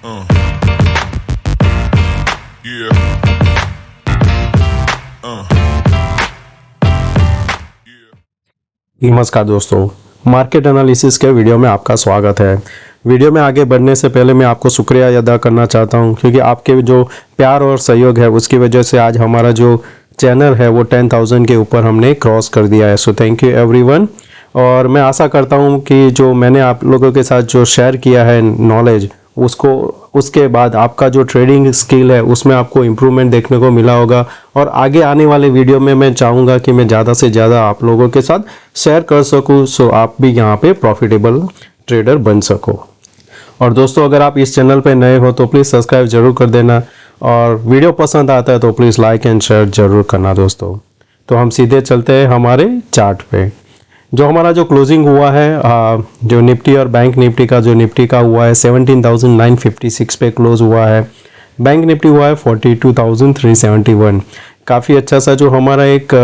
Yeah. Yeah. नमस्कार दोस्तों, market analysis के वीडियो में आपका स्वागत है। वीडियो में आगे बढ़ने से पहले मैं आपको शुक्रिया अदा करना चाहता हूं, क्योंकि आपके जो प्यार और सहयोग है उसकी वजह से आज हमारा जो चैनल है वो 10,000 के ऊपर हमने क्रॉस कर दिया है। So thank you everyone. और मैं आशा करता हूं कि जो मैंने आप लोगों के साथ जो शेयर किया है नॉलेज, उसके बाद आपका जो ट्रेडिंग स्किल है उसमें आपको इम्प्रूवमेंट देखने को मिला होगा। और आगे आने वाले वीडियो में मैं चाहूँगा कि मैं ज़्यादा से ज़्यादा आप लोगों के साथ शेयर कर सकूँ, सो आप भी यहाँ पे प्रॉफिटेबल ट्रेडर बन सको। और दोस्तों, अगर आप इस चैनल पे नए हो तो प्लीज़ सब्सक्राइब जरूर कर देना, और वीडियो पसंद आता है तो प्लीज़ लाइक एंड शेयर जरूर करना दोस्तों। तो हम सीधे चलते हैं हमारे चार्ट पे। जो हमारा जो क्लोजिंग हुआ है, जो निफ्टी और बैंक निफ्टी का, जो निफ्टी का हुआ है 17,956 पे क्लोज हुआ है। बैंक निफ्टी हुआ है 42,371। काफ़ी अच्छा सा जो हमारा एक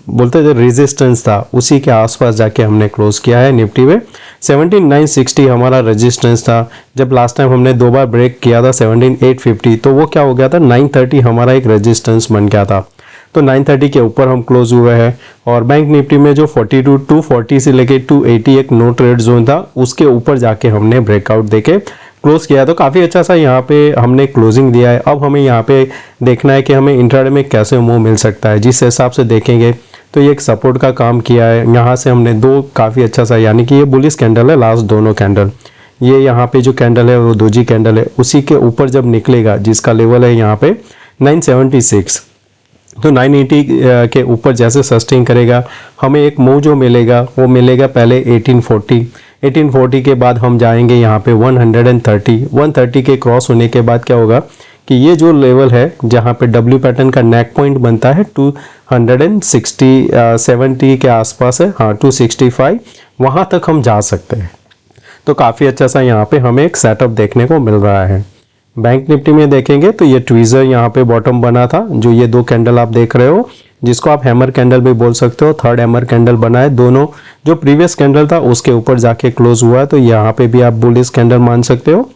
बोलते जो रेजिस्टेंस था उसी के आसपास जाके हमने क्लोज किया है निफ्टी में। 17,960 हमारा रेजिस्टेंस था। जब लास्ट टाइम हमने दो बार ब्रेक किया था 17,850, तो वो क्या हो गया था, 930 हमारा एक रेजिस्टेंस बन गया था। तो 930 के ऊपर हम क्लोज हुए हैं। और बैंक निफ्टी में जो 240 से लेके 280 एक नो ट्रेड जोन था, उसके ऊपर जाके हमने ब्रेकआउट देके क्लोज किया। तो काफ़ी अच्छा सा यहाँ पे हमने क्लोजिंग दिया है। अब हमें यहाँ पे देखना है कि हमें इंट्राडे में कैसे मूव मिल सकता है। जिस हिसाब से देखेंगे तो ये एक सपोर्ट का काम किया है। यहाँ से हमने दो काफ़ी अच्छा सा, यानी कि ये बुलिश कैंडल है, लास्ट दोनों कैंडल, ये यहाँ पे जो कैंडल है वो दोजी कैंडल है, उसी के ऊपर जब निकलेगा, जिसका लेवल है यहाँ पे 976, तो 980 के ऊपर जैसे सस्टेन करेगा, हमें एक मूव जो मिलेगा वो मिलेगा पहले 1840 के बाद हम जाएंगे यहाँ पे 130 के क्रॉस होने के बाद क्या होगा कि ये जो लेवल है जहाँ पे डब्ल्यू पैटर्न का नेक पॉइंट बनता है 270 के आसपास है, हाँ 265, वहाँ तक हम जा सकते हैं। तो काफ़ी अच्छा सा यहाँ पे हमें एक सेटअप देखने को मिल रहा है। बैंक निफ्टी में देखेंगे तो ये ट्वीजर यहाँ पे बॉटम बना था, जो ये दो कैंडल आप देख रहे हो, जिसको आप हैमर कैंडल भी बोल सकते हो। थर्ड हैमर कैंडल बना है। दोनों जो प्रीवियस कैंडल था उसके ऊपर जाके क्लोज हुआ है, तो यहाँ पे भी आप बुलिश कैंडल मान सकते हो।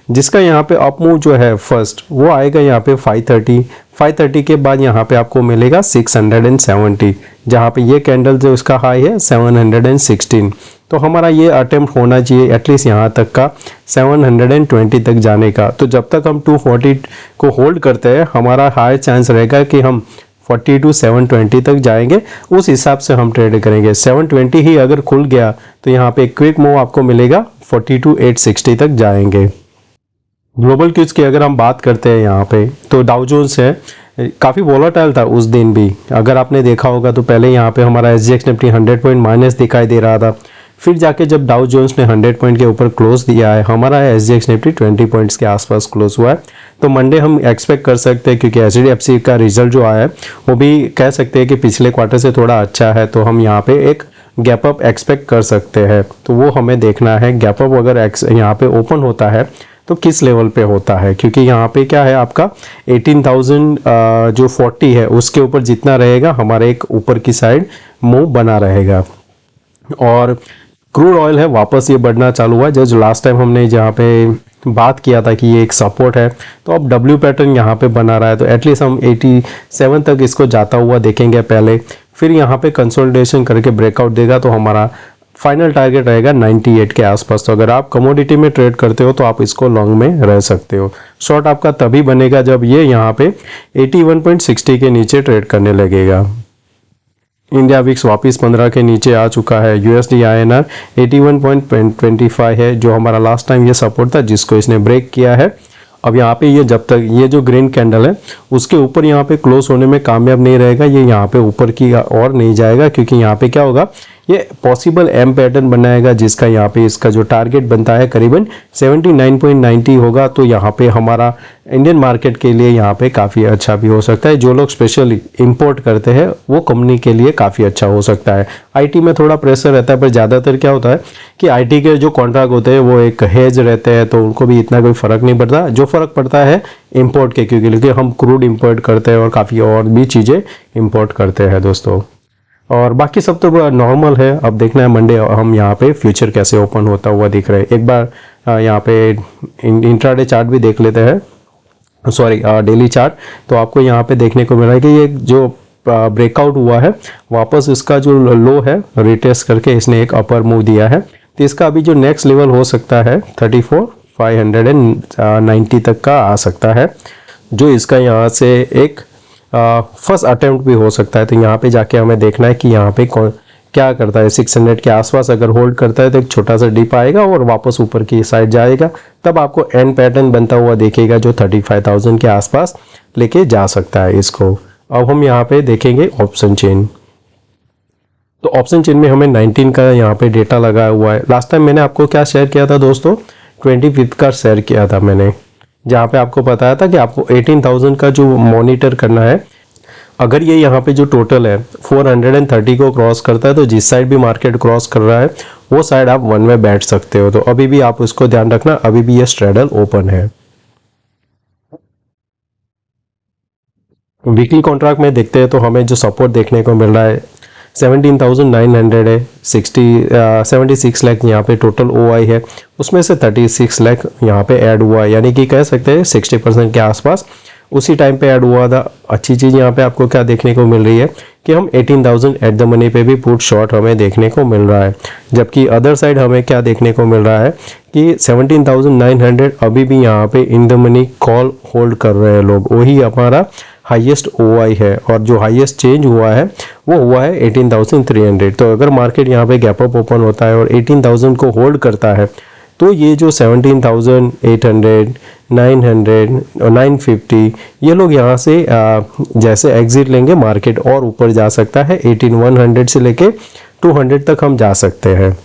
जिसका यहाँ पे अप मूव जो है फर्स्ट वो आएगा यहाँ पे 530 के बाद यहाँ पे आपको मिलेगा 670, जहाँ पे ये कैंडल जो इसका हाई है 716। तो हमारा ये अटेम्प्ट होना चाहिए एटलीस्ट यहाँ तक का 720 तक जाने का। तो जब तक हम 240 को होल्ड करते हैं, हमारा हाई चांस रहेगा कि हम 40 to 720 तक जाएंगे। उस हिसाब से हम ट्रेड करेंगे। 720 ही अगर खुल गया तो यहाँ पे क्विक मूव आपको मिलेगा 40 to 860 तक जाएंगे। ग्लोबल क्यूज की अगर हम बात करते हैं यहाँ पे, तो डाउ जोन्स है काफ़ी वॉलेटाइल था उस दिन भी। अगर आपने देखा होगा तो पहले यहाँ पे हमारा SGX निफ्टी 100 पॉइंट माइनस दिखाई दे रहा था, फिर जाके जब डाउ जोन्स ने 100 पॉइंट के ऊपर क्लोज दिया है, हमारा SGX निफ्टी 20 पॉइंट्स के आसपास क्लोज हुआ है। तो मंडे हम एक्सपेक्ट कर सकते हैं, क्योंकि HDFC का रिजल्ट जो आया है वो भी कह सकते हैं कि पिछले क्वार्टर से थोड़ा अच्छा है, तो हम यहाँ पे एक गैप अप एक्सपेक्ट कर सकते हैं। तो वो हमें देखना है, गैप अप अगर यहाँ पे ओपन होता है तो किस लेवल पे होता है, क्योंकि यहाँ पे क्या है आपका 18,000 जो 40 है उसके ऊपर जितना रहेगा, हमारे एक ऊपर की साइड मूव बना रहेगा। और क्रूड ऑयल है वापस ये बढ़ना चालू हुआ। जो लास्ट टाइम हमने जहाँ पे बात किया था कि ये एक सपोर्ट है, तो अब डब्ल्यू पैटर्न यहाँ पे बना रहा है, तो एटलीस्ट हम 87 तक इसको जाता हुआ देखेंगे पहले, फिर यहाँ पे कंसोलिडेशन करके ब्रेकआउट देगा, तो हमारा फाइनल टारगेट रहेगा 98 के आसपास। तो अगर आप कमोडिटी में ट्रेड करते हो तो आप इसको लॉन्ग में रह सकते हो। शॉर्ट आपका तभी बनेगा जब ये यहाँ पे 81.60 के नीचे ट्रेड करने लगेगा। इंडिया विक्स वापस 15 के नीचे आ चुका है। USD INR 81.25 है, जो हमारा लास्ट टाइम ये सपोर्ट था जिसको इसने ब्रेक किया है। अब यहाँ पे ये जब तक ये जो ग्रीन कैंडल है उसके ऊपर यहाँ पे क्लोज होने में कामयाब नहीं रहेगा, ये यहाँ पे ऊपर की और नहीं जाएगा, क्योंकि यहाँ पे क्या होगा, ये पॉसिबल एम पैटर्न बनाएगा, जिसका यहाँ पे इसका जो टारगेट बनता है करीबन 79.90 होगा। तो यहाँ पे हमारा इंडियन मार्केट के लिए यहाँ पे काफ़ी अच्छा भी हो सकता है। जो लोग स्पेशली इंपोर्ट करते हैं वो कंपनी के लिए काफ़ी अच्छा हो सकता है। आईटी में थोड़ा प्रेशर रहता है, पर ज़्यादातर क्या होता है कि आईटी के जो कॉन्ट्रैक्ट होते हैं वो एक हेज रहते हैं, तो उनको भी इतना कोई फ़र्क नहीं पड़ता। जो फ़र्क पड़ता है इंपोर्ट के, क्योंकि हम क्रूड इंपोर्ट करते हैं और काफ़ी और भी चीज़ें इंपोर्ट करते हैं दोस्तों। और बाकी सब तो नॉर्मल है। अब देखना है मंडे हम यहाँ पे फ्यूचर कैसे ओपन होता हुआ दिख रहा है। एक बार यहाँ पे इंट्राडे चार्ट भी देख लेते हैं, सॉरी डेली चार्ट, तो आपको यहाँ पे देखने को मिल रहा है कि ये जो ब्रेकआउट हुआ है वापस इसका जो लो है रिटेस्ट करके इसने एक अपर मूव दिया है। तो इसका अभी जो नेक्स्ट लेवल हो सकता है 34,590 तक का आ सकता है, जो इसका यहाँ से एक फर्स्ट अटेम्प्ट भी हो सकता है। तो यहाँ पे जाके हमें देखना है कि यहाँ पे क्या करता है। 600 के आसपास अगर होल्ड करता है तो एक छोटा सा डिप आएगा और वापस ऊपर की साइड जाएगा, तब आपको एंड पैटर्न बनता हुआ देखेगा जो 35,000 के आसपास लेके जा सकता है इसको। अब हम यहाँ पे देखेंगे ऑप्शन चेन। तो ऑप्शन चेन में हमें 19 का यहाँ पे डेटा लगाया हुआ है। लास्ट टाइम मैंने आपको क्या शेयर किया था दोस्तों, 25 का शेयर किया था मैंने, जहाँ पे आपको बताया था कि आपको 18,000 का जो मॉनिटर करना है। अगर ये यहाँ पे जो टोटल है 430 को क्रॉस करता है तो जिस साइड भी मार्केट क्रॉस कर रहा है वो साइड आप वन में बैठ सकते हो। तो अभी भी आप उसको ध्यान रखना, अभी भी ये स्ट्रेडल ओपन है। वीकली कॉन्ट्रैक्ट में देखते हैं तो हमें जो सपोर्ट देखने को मिल रहा है 17,900 है, 76 लाख यहाँ पे टोटल OI है, उसमें से 36 लाख यहाँ पे ऐड हुआ है, यानी कि कह सकते हैं 60% के आसपास उसी टाइम पे ऐड हुआ था। अच्छी चीज़ यहाँ पे आपको क्या देखने को मिल रही है कि हम 18,000 एट द मनी पे भी पुट शॉर्ट हमें देखने को मिल रहा है, जबकि अदर साइड हमें क्या देखने को मिल रहा है कि 17,900 अभी भी यहाँ पे in the money call hold कर रहे हैं लोग, वही हमारा हाईएस्ट OI है और जो हाईएस्ट चेंज हुआ है वो हुआ है 18,300। तो अगर मार्केट यहाँ पे गैप अप ओपन होता है और 18,000 को होल्ड करता है तो ये जो 17,800, 900 और 950 ये लोग यहाँ से जैसे एग्जिट लेंगे मार्केट और ऊपर जा सकता है, 18,100 से लेके 200 तक हम जा सकते हैं।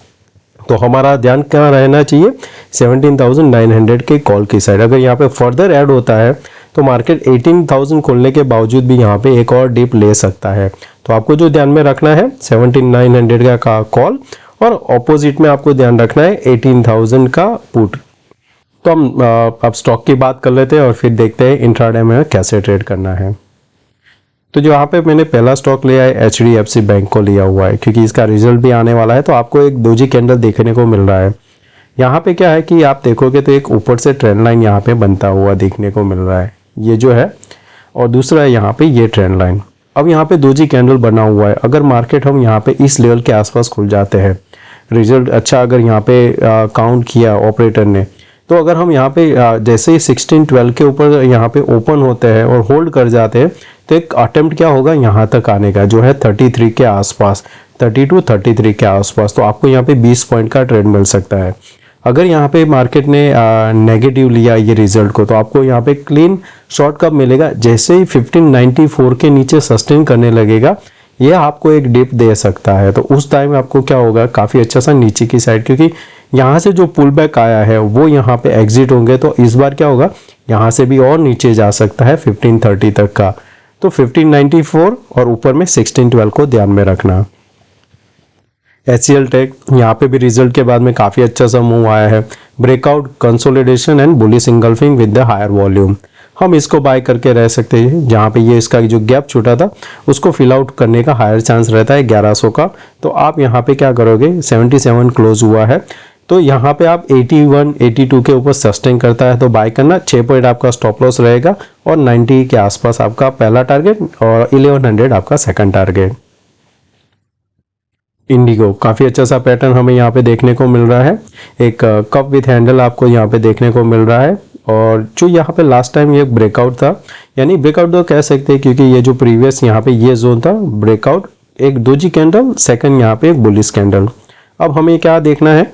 तो हमारा ध्यान क्या रहना चाहिए, 17,900 के कॉल की साइड। अगर यहाँ पे फर्दर ऐड होता है तो मार्केट 18,000 खोलने के बावजूद भी यहाँ पे एक और डिप ले सकता है। तो आपको जो ध्यान में रखना है 17,900 का कॉल और ऑपोजिट में आपको ध्यान रखना है 18,000 का पुट। तो हम अब स्टॉक की बात कर लेते हैं और फिर देखते हैं इंट्राडे में कैसे ट्रेड करना है। तो जो यहाँ पे मैंने पहला स्टॉक लिया है HDFC बैंक को लिया हुआ है, क्योंकि इसका रिजल्ट भी आने वाला है। तो आपको एक डोजी कैंडल देखने को मिल रहा है। यहाँ पे क्या है कि आप देखोगे तो एक ऊपर से ट्रेंड लाइन यहाँ पे बनता हुआ देखने को मिल रहा है, ये जो है, और दूसरा है यहाँ पे ये ट्रेंड लाइन। अब यहाँ पे डोजी कैंडल बना हुआ है। अगर मार्केट हम यहाँ पे इस लेवल के आसपास खुल जाते हैं, रिजल्ट अच्छा अगर यहाँ पे काउंट किया ऑपरेटर ने, तो अगर हम यहाँ पे जैसे ही 16-12 के ऊपर यहाँ पे ओपन होते हैं और होल्ड कर जाते हैं तो एक अटेम्प्ट क्या होगा यहाँ तक आने का, जो है 33 के आसपास, 32-33 के आसपास। तो आपको यहाँ पे 20 पॉइंट का ट्रेड मिल सकता है। अगर यहाँ पे मार्केट ने नेगेटिव लिया ये रिजल्ट को, तो आपको यहाँ पे क्लीन शॉर्ट कब मिलेगा, जैसे ही 1594 के नीचे सस्टेन करने लगेगा ये आपको एक डिप दे सकता है। तो उस टाइम आपको क्या होगा, काफ़ी अच्छा सा नीचे की साइड, क्योंकि यहाँ से जो पुल बैक आया है वो यहाँ पे एग्जिट होंगे, तो इस बार क्या होगा यहाँ से भी और नीचे जा सकता है 1530 तक का। तो 1594 और ऊपर में 1612 को ध्यान में रखना। HCL टेक यहाँ पे भी रिजल्ट के बाद में काफ़ी अच्छा सा मूव आया है, breakout, consolidation and bullish engulfing with the higher volume. हम इसको बाय करके रह सकते हैं, जहाँ पे ये इसका जो गैप छूटा था उसको फिल आउट करने का हायर चांस रहता है 1100 का। तो आप यहाँ पे क्या करोगे, 77 क्लोज हुआ है, तो यहाँ पे आप 81, 82 के ऊपर सस्टेन करता है तो बाय करना। 6 पॉइंट आपका स्टॉप लॉस रहेगा और 90 के आसपास आपका पहला टारगेट और 1100 आपका सेकंड टारगेट। इंडिगो काफ़ी अच्छा सा पैटर्न हमें यहाँ पे देखने को मिल रहा है, एक कप विथ हैंडल आपको यहाँ पे देखने को मिल रहा है। और जो यहाँ पे लास्ट टाइम ये ब्रेकआउट था, यानी ब्रेकआउट तो कह सकते हैं क्योंकि ये जो प्रीवियस यहाँ पे ये जोन था ब्रेकआउट, एक डोजी कैंडल, सेकंड यहाँ पे एक बुलिश कैंडल। अब हमें क्या देखना है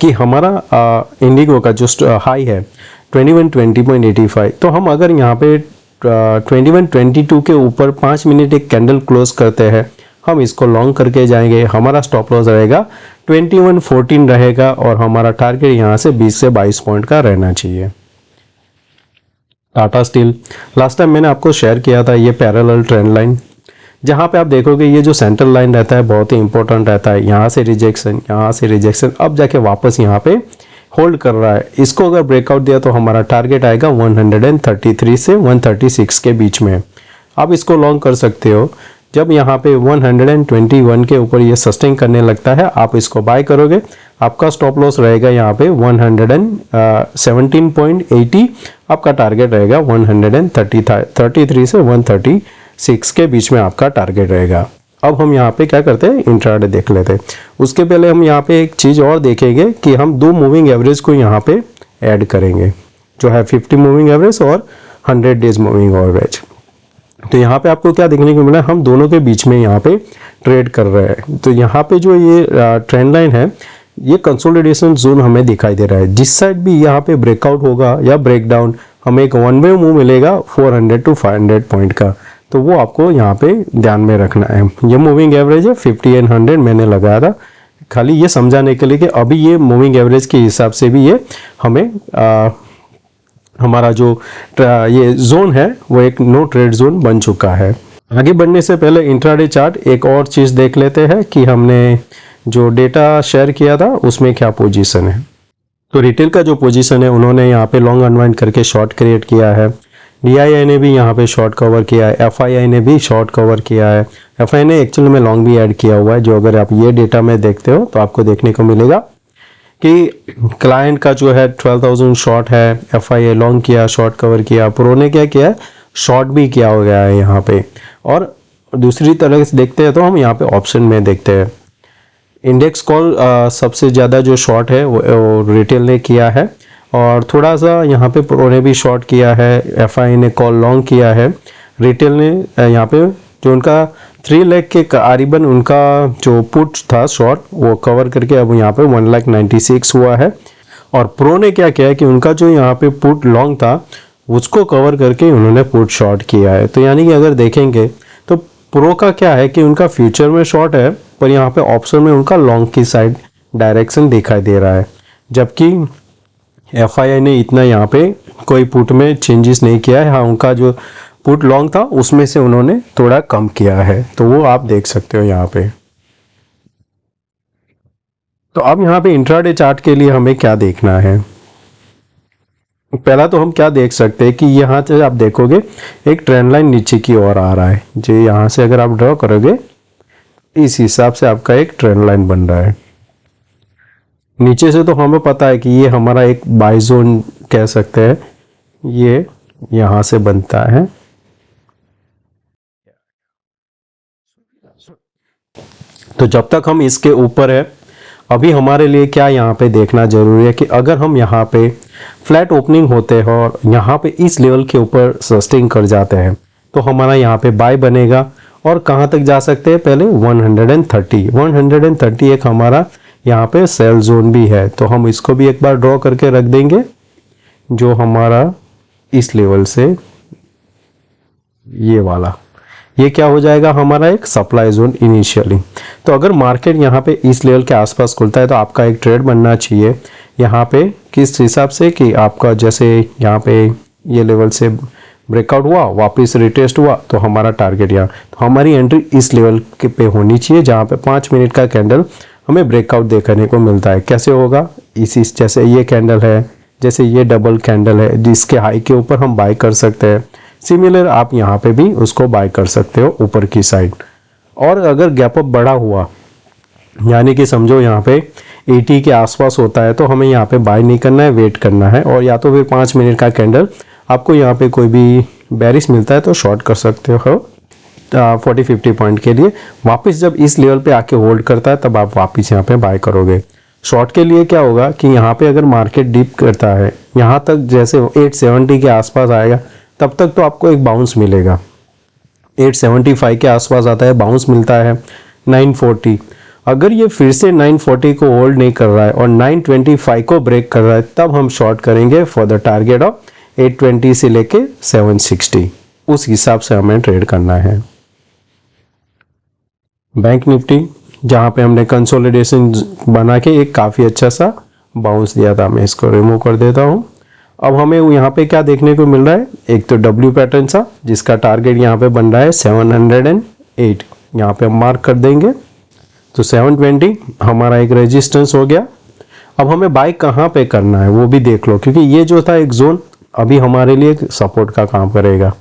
कि हमारा इंडिगो का जो हाई है 2120.85, तो हम अगर यहाँ पे 2122 के ऊपर 5 मिनट एक कैंडल क्लोज करते हैं, हम इसको लॉन्ग करके जाएंगे। हमारा स्टॉप लॉस रहेगा 2114 रहेगा और हमारा टारगेट यहाँ से 20 से 22 पॉइंट का रहना चाहिए। टाटा स्टील लास्ट टाइम मैंने आपको शेयर किया था, ये पैरेलल ट्रेंड लाइन, जहाँ पे आप देखोगे ये जो सेंट्रल लाइन रहता है बहुत ही इंपॉर्टेंट रहता है। यहाँ से रिजेक्शन, यहाँ से रिजेक्शन, अब जाके वापस यहाँ पे होल्ड कर रहा है। इसको अगर ब्रेकआउट दिया तो हमारा टारगेट आएगा 133 से 136 के बीच में। आप इसको लॉन्ग कर सकते हो। जब यहाँ पे 121 के ऊपर ये सस्टेन करने लगता है, आप इसको बाय करोगे। आपका स्टॉप लॉस रहेगा यहाँ पे 117.80, आपका टारगेट रहेगा 133 से 136 के बीच में आपका टारगेट रहेगा। अब हम यहाँ पे क्या करते हैं, इंट्राडे देख लेते हैं। उसके पहले हम यहाँ पे एक चीज़ और देखेंगे कि हम दो मूविंग एवरेज को यहाँ पे ऐड करेंगे, जो है 50 मूविंग एवरेज और 100 डेज मूविंग एवरेज। तो यहाँ पे आपको क्या देखने को मिला, हम दोनों के बीच में यहाँ पे ट्रेड कर रहे हैं। तो यहाँ पे जो ये ट्रेंड लाइन है, ये कंसोलिडेशन जोन हमें दिखाई दे रहा है। जिस साइड भी यहाँ पे ब्रेकआउट होगा या ब्रेकडाउन, हमें एक वन वे मूव मिलेगा 400 टू 500 पॉइंट का, तो वो आपको यहाँ पे ध्यान में रखना है। ये मूविंग एवरेज है 50 एंड 100 मैंने लगाया था, खाली ये समझाने के लिए कि अभी ये मूविंग एवरेज के हिसाब से भी ये हमें हमारा जो ये जोन है वो एक नो ट्रेड जोन बन चुका है। आगे बढ़ने से पहले इंट्राडे चार्ट एक और चीज़ देख लेते हैं कि हमने जो डेटा शेयर किया था उसमें क्या पोजीशन है। तो रिटेल का जो पोजीशन है, उन्होंने यहाँ पे लॉन्ग अनवाइंड करके शॉर्ट क्रिएट किया है। DII ने भी यहाँ पे शॉर्ट कवर किया है, FII ने भी शॉर्ट कवर किया है। FII ने एक्चुअली में लॉन्ग भी ऐड किया हुआ है, जो अगर आप ये डेटा में देखते हो तो आपको देखने को मिलेगा कि क्लाइंट का जो है 12,000 शॉर्ट है, FII लॉन्ग किया, शॉर्ट कवर किया, प्रो ने क्या किया है, शॉर्ट भी किया हो गया है यहाँ पे। और दूसरी तरह से देखते हैं तो हम यहाँ पे ऑप्शन में देखते हैं, इंडेक्स कॉल सबसे ज़्यादा जो शॉर्ट है वो रिटेल ने किया है, और थोड़ा सा यहाँ पे प्रो ने भी शॉर्ट किया है, FII ने कॉल लॉन्ग किया है। रिटेल ने यहाँ पे जो उनका 3 लाख के करीबन उनका जो पुट था शॉर्ट, वो कवर करके अब यहाँ पे 1,96,000 हुआ है। और प्रो ने क्या किया है कि उनका जो यहाँ पे पुट लॉन्ग था उसको कवर करके उन्होंने पुट शॉर्ट किया है। तो यानी कि अगर देखेंगे तो प्रो का क्या है कि उनका फ्यूचर में शॉर्ट है, पर यहाँ पे ऑप्शन में उनका लॉन्ग की साइड डायरेक्शन दिखाई दे रहा है, जबकि FII ने इतना यहाँ पे कोई पुट में चेंजेस नहीं किया है। हाँ, उनका जो पुट लॉन्ग था उसमें से उन्होंने थोड़ा कम किया है, तो वो आप देख सकते हो यहाँ पे। तो अब यहाँ पे इंट्राडे चार्ट के लिए हमें क्या देखना है, पहला तो हम क्या देख सकते हैं कि यहाँ से आप देखोगे एक ट्रेंड लाइन नीचे की ओर आ रहा है, जो यहाँ से अगर आप ड्रॉ करोगे इस हिसाब से आपका एक ट्रेंड लाइन बन रहा है। नीचे से तो हमें पता है कि ये हमारा एक बाय जोन कह सकते हैं, ये यहाँ से बनता है। तो जब तक हम इसके ऊपर है, अभी हमारे लिए क्या यहाँ पे देखना जरूरी है कि अगर हम यहाँ पे फ्लैट ओपनिंग होते हैं और यहाँ पे इस लेवल के ऊपर सस्टेन कर जाते हैं तो हमारा यहाँ पे बाय बनेगा। और कहाँ तक जा सकते हैं, पहले 130 एक हमारा यहाँ पे सेल जोन भी है, तो हम इसको भी एक बार ड्रॉ करके रख देंगे, जो हमारा इस लेवल से ये वाला, ये क्या हो जाएगा हमारा एक सप्लाई जोन इनिशियली। तो अगर मार्केट यहाँ पे इस लेवल के आसपास खुलता है तो आपका एक ट्रेड बनना चाहिए यहाँ पे, किस हिसाब से कि आपका जैसे यहाँ पे ये लेवल से ब्रेकआउट हुआ, वापस रिटेस्ट हुआ, तो हमारा टारगेट यहाँ, तो हमारी एंट्री इस लेवल के पे होनी चाहिए जहाँ पे 5 मिनट का कैंडल हमें ब्रेकआउट देखने को मिलता है। कैसे होगा, इसी जैसे ये कैंडल है, जैसे ये डबल कैंडल है, जिसके हाई के ऊपर हम बाय कर सकते हैं, सिमिलर आप यहाँ पे भी उसको बाय कर सकते हो ऊपर की साइड। और अगर गैप अप बड़ा हुआ, यानी कि समझो यहाँ पे 80 के आसपास होता है, तो हमें यहाँ पे बाय नहीं करना है, वेट करना है। और या तो फिर 5 मिनट का कैंडल आपको यहाँ पे कोई भी बेरिश मिलता है तो शॉर्ट कर सकते हो 40-50 पॉइंट के लिए। वापस जब इस लेवल पे आके होल्ड करता है तब आप वापस यहाँ पे बाय करोगे। शॉर्ट के लिए क्या होगा कि यहाँ पे अगर मार्केट डिप करता है यहाँ तक, जैसे 870 के आसपास आएगा, तब तक तो आपको एक बाउंस मिलेगा। 875 के आसपास आता है, बाउंस मिलता है 940। अगर ये फिर से 940 को होल्ड नहीं कर रहा है और 925 को ब्रेक कर रहा है, तब हम शॉर्ट करेंगे फॉर द टारगेट ऑफ 820 से लेके 760। उस हिसाब से हमें ट्रेड करना है। बैंक निफ्टी जहाँ पे हमने कंसोलिडेशन बना के एक काफ़ी अच्छा सा बाउंस दिया था, मैं इसको रिमूव कर देता हूँ। अब हमें यहाँ पे क्या देखने को मिल रहा है, एक तो डब्ल्यू पैटर्न सा जिसका टारगेट यहाँ पे बन रहा है 708, यहाँ पे हम मार्क कर देंगे। तो 720 हमारा एक रेजिस्टेंस हो गया। अब हमें बाय कहाँ पे करना है वो भी देख लो, क्योंकि ये जो था एक जोन अभी हमारे लिए सपोर्ट का काम करेगा।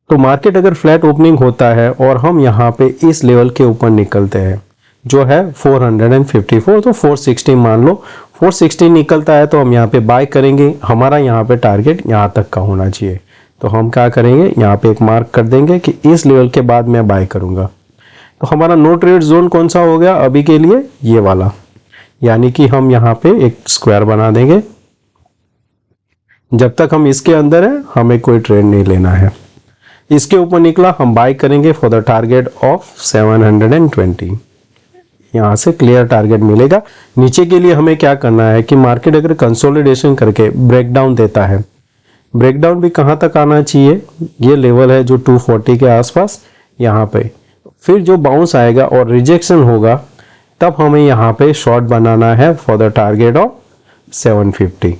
तो मार्केट अगर फ्लैट ओपनिंग होता है और हम यहाँ पे इस लेवल के ऊपर निकलते हैं जो है 454, तो 460 मान लो, 460 निकलता है तो हम यहाँ पे बाय करेंगे। हमारा यहाँ पे टारगेट यहाँ तक का होना चाहिए, तो हम क्या करेंगे यहाँ पे एक मार्क कर देंगे कि इस लेवल के बाद मैं बाय करूँगा। तो हमारा नो ट्रेड जोन कौन सा हो गया अभी के लिए, ये वाला, यानी कि हम यहाँ पे एक स्क्वायर बना देंगे। जब तक हम इसके अंदर है हमें कोई ट्रेड नहीं लेना है। इसके ऊपर निकला हम बाय करेंगे फॉर द टारगेट ऑफ 720। यहाँ से क्लियर टारगेट मिलेगा। नीचे के लिए हमें क्या करना है कि मार्केट अगर कंसोलिडेशन करके ब्रेकडाउन देता है, ब्रेकडाउन भी कहाँ तक आना चाहिए, ये लेवल है जो 240 के आसपास, यहाँ पे फिर जो बाउंस आएगा और रिजेक्शन होगा तब हमें यहाँ पे शॉर्ट बनाना है फॉर द टारगेट ऑफ 750।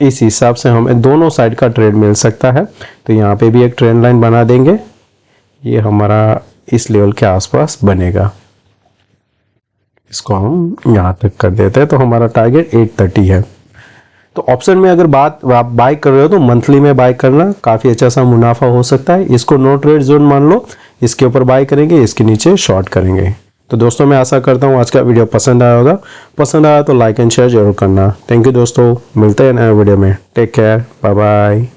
इस हिसाब से हमें दोनों साइड का ट्रेड मिल सकता है। तो यहाँ पे भी एक ट्रेंड लाइन बना देंगे, ये हमारा इस लेवल के आसपास बनेगा। इसको हम यहाँ तक कर देते हैं, तो हमारा टारगेट 830 है। तो ऑप्शन में अगर आप बाय कर रहे हो तो मंथली में बाय करना, काफ़ी अच्छा सा मुनाफा हो सकता है। इसको नो ट्रेड जोन मान लो, इसके ऊपर बाय करेंगे, इसके नीचे शॉर्ट करेंगे। तो दोस्तों मैं आशा करता हूँ आज का वीडियो पसंद आया होगा। पसंद आया तो लाइक एंड शेयर जरूर करना। थैंक यू दोस्तों, मिलते हैं नए वीडियो में। Take care, bye bye.